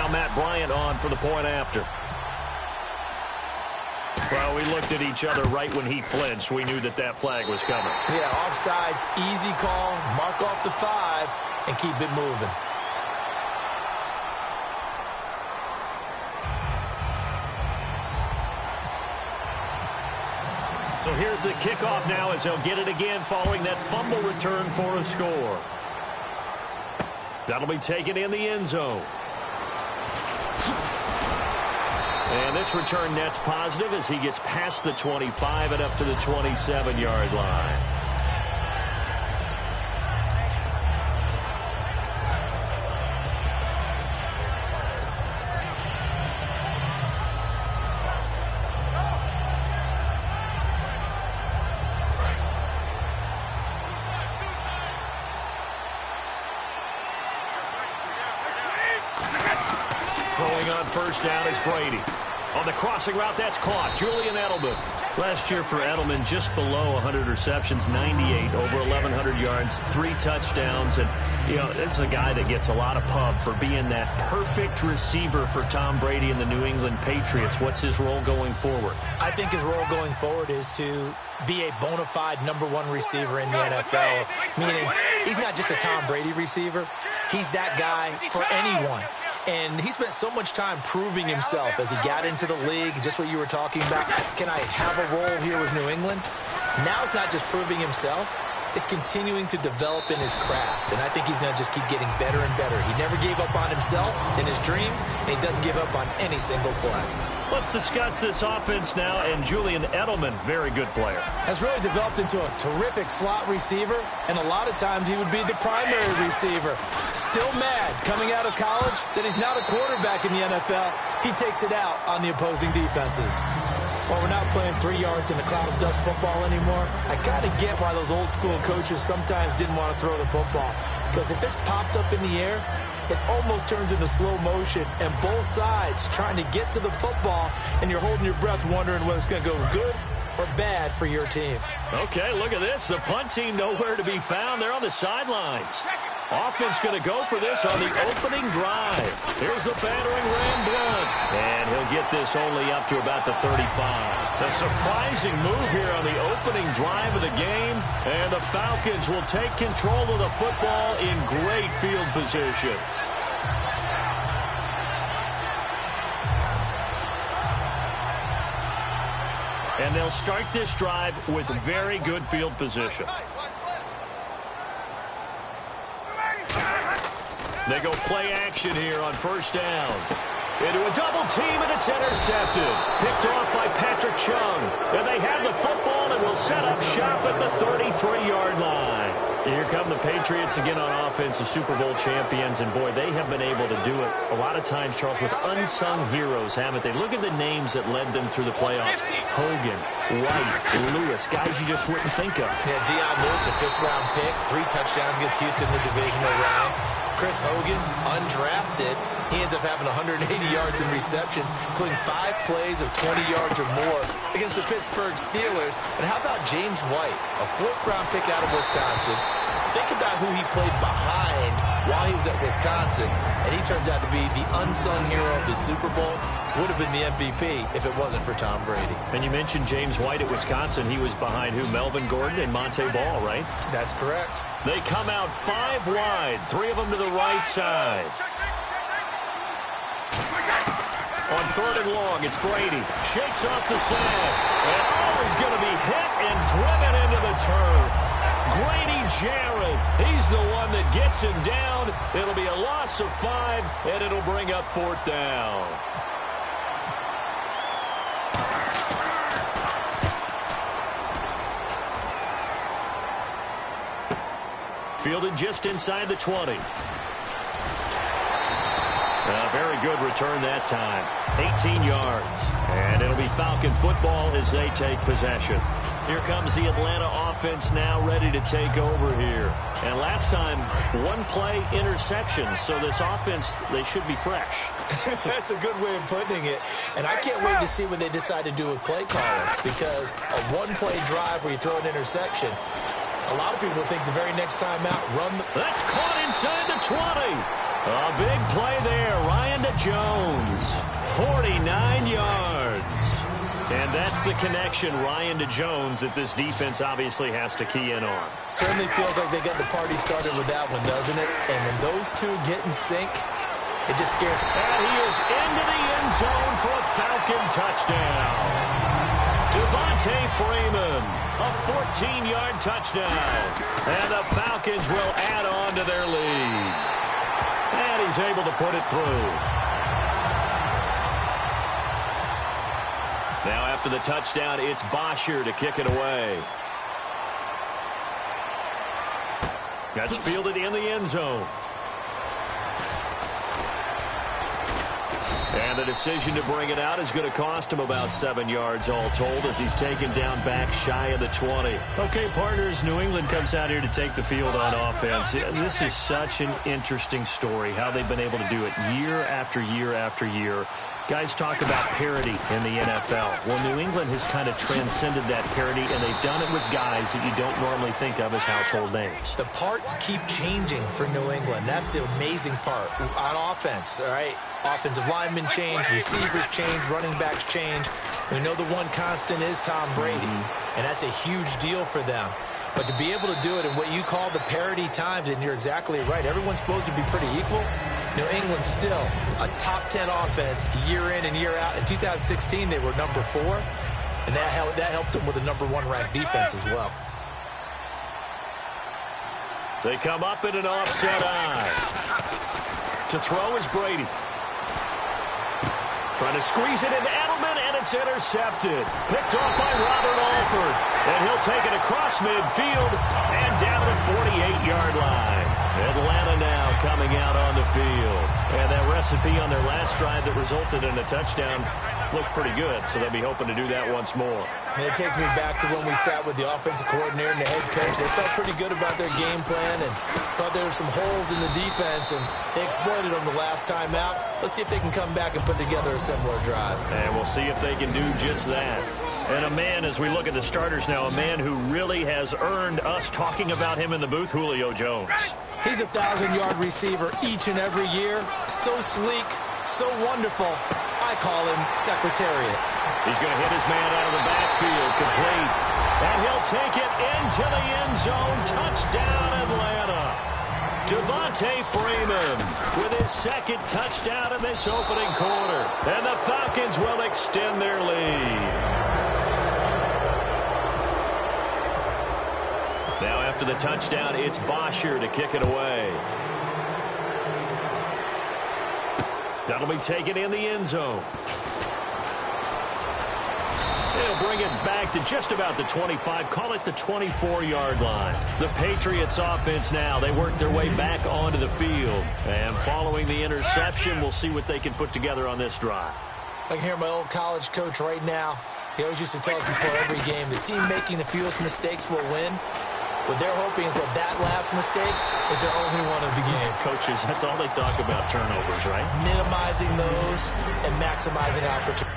Now Matt Bryant on for the point after. Well, we looked at each other right when he flinched. We knew that that flag was coming. Yeah, offsides, easy call, mark off the 5, and keep it moving. So here's the kickoff now as they'll get it again following that fumble return for a score. That'll be taken in the end zone. And this return net's positive as he gets past the 25 and up to the 27-yard line. Throwing on first down is Brady. On the crossing route, that's caught. Julian Edelman. Last year for Edelman, just below 100 receptions, 98, over 1,100 yards, 3 touchdowns. And, you know, this is a guy that gets a lot of pub for being that perfect receiver for Tom Brady and the New England Patriots. What's his role going forward? I think his role going forward is to be a bona fide #1 receiver in the NFL, meaning he's not just a Tom Brady receiver. He's that guy for anyone. And he spent so much time proving himself as he got into the league, just what you were talking about. Can I have a role here with New England? Now it's not just proving himself. It's continuing to develop in his craft. And I think he's going to just keep getting better and better. He never gave up on himself in his dreams, and he doesn't give up on any single play. Let's discuss this offense now, and Julian Edelman, very good player. Has really developed into a terrific slot receiver, and a lot of times he would be the primary receiver. Still mad coming out of college that he's not a quarterback in the NFL. He takes it out on the opposing defenses. While we're not playing 3 yards in a cloud of dust football anymore, I got to get why those old school coaches sometimes didn't want to throw the football. Because if it's popped up in the air, it almost turns into slow motion, and both sides trying to get to the football, and you're holding your breath wondering whether it's going to go good or bad for your team. Okay, look at this. The punt team nowhere to be found. They're on the sidelines. Offense going to go for this on the opening drive. Here's the battering ram blunt. And he'll get this only up to about the 35. A surprising move here on the opening drive of the game. And the Falcons will take control of the football in great field position. And they'll start this drive with very good field position. They go play action here on first down. Into a double team, and it's intercepted. Picked off by Patrick Chung. And they have the football and will set up shop at the 33-yard line. Here come the Patriots again on offense, the Super Bowl champions. And, boy, they have been able to do it a lot of times, Charles, with unsung heroes, haven't they? Look at the names that led them through the playoffs. Hogan, White, Lewis, guys you just wouldn't think of. Yeah, Deion Lewis, a 5th-round pick, 3 touchdowns against Houston in the divisional round. Chris Hogan, undrafted. He ends up having 180 yards in receptions, including 5 plays of 20 yards or more against the Pittsburgh Steelers. And how about James White, a 4th-round pick out of Wisconsin? Think about who he played behind while he was at Wisconsin, and he turns out to be the unsung hero of the Super Bowl. Would have been the MVP if it wasn't for Tom Brady. And you mentioned James White at Wisconsin. He was behind who? Melvin Gordon and Monte Ball, right? That's correct. They come out 5 wide, 3 of them to the right side. On 3rd and long, it's Brady. Shakes off the sand. And he's going to be hit and driven into the turf. Grady Jarrett, he's the one that gets him down. It'll be a loss of 5, and it'll bring up 4th down. Fielded just inside the 20. A very good return that time. 18 yards. And it'll be Falcon football as they take possession. Here comes the Atlanta offense now ready to take over here. And last time, 1 play interception. So this offense, they should be fresh. That's a good way of putting it. And I can't wait to see when they decide to do a play calling. Because a 1-play drive where you throw an interception, a lot of people think the very next time out, run the... That's caught inside the 20. A big play there. Ryan to Jones. 49 yards. And that's the connection, Ryan to Jones, that this defense obviously has to key in on. Certainly feels like they got the party started with that one, doesn't it? And when those two get in sync, it just scares me. And he is into the end zone for a Falcon touchdown. Devontae Freeman, a 14-yard touchdown. And the Falcons will add on to their lead. And he's able to put it through. Now after the touchdown, it's Bosher to kick it away. That's fielded in the end zone. And the decision to bring it out is going to cost him about 7 yards all told as he's taken down back shy of the 20. Okay, partners, New England comes out here to take the field on offense. This is such an interesting story, how they've been able to do it year after year after year. Guys talk about parity in the NFL. Well, New England has kind of transcended that parity, and they've done it with guys that you don't normally think of as household names. The parts keep changing for New England. That's the amazing part on offense, all right? Offensive linemen change, receivers change, running backs change. We know the one constant is Tom Brady, and that's a huge deal for them. But to be able to do it in what you call the parity times, and you're exactly right, everyone's supposed to be pretty equal. New England still a top 10 offense year in and year out. In 2016, they were number 4, and that helped them with a number 1 ranked defense as well. They come up in an offset eye. To throw is Brady. Trying to squeeze it into Edelman, and it's intercepted. Picked off by Robert Alford. And he'll take it across midfield and down the 48-yard line. Atlanta now coming out on the field. And that recipe on their last drive that resulted in a touchdown looked pretty good, so they'll be hoping to do that once more. And it takes me back to when we sat with the offensive coordinator and the head coach. They felt pretty good about their game plan and thought there were some holes in the defense, and they exploited them the last time out. Let's see if they can come back and put together a similar drive. And we'll see if they can do just that. And a man, as we look at the starters now, a man who really has earned us talking about him in the booth, Julio Jones. He's a 1,000-yard receiver each and every year. So sleek, so wonderful. I call him Secretariat. He's going to hit his man out of the backfield, complete. And he'll take it into the end zone. Touchdown, Atlanta. Devontae Freeman with his second touchdown in this opening quarter. And the Falcons will extend their lead. Now after the touchdown, it's Bosher to kick it away. That'll be taken in the end zone. They'll bring it back to just about the 25, call it the 24-yard line. The Patriots offense now, they work their way back onto the field. And following the interception, we'll see what they can put together on this drive. I can hear my old college coach right now. He always used to tell us before every game, the team making the fewest mistakes will win. What they're hoping is that last mistake is their only one of the game. Coaches, that's all they talk about, turnovers, right? Minimizing those and maximizing opportunity.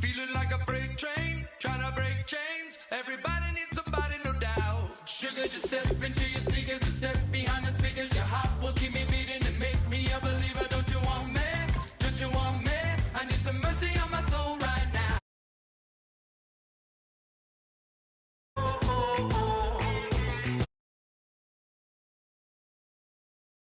feeling like a freight train, trying to break chains. Everybody needs somebody, no doubt. Sugar, just step into your sneakers and step behind the speakers.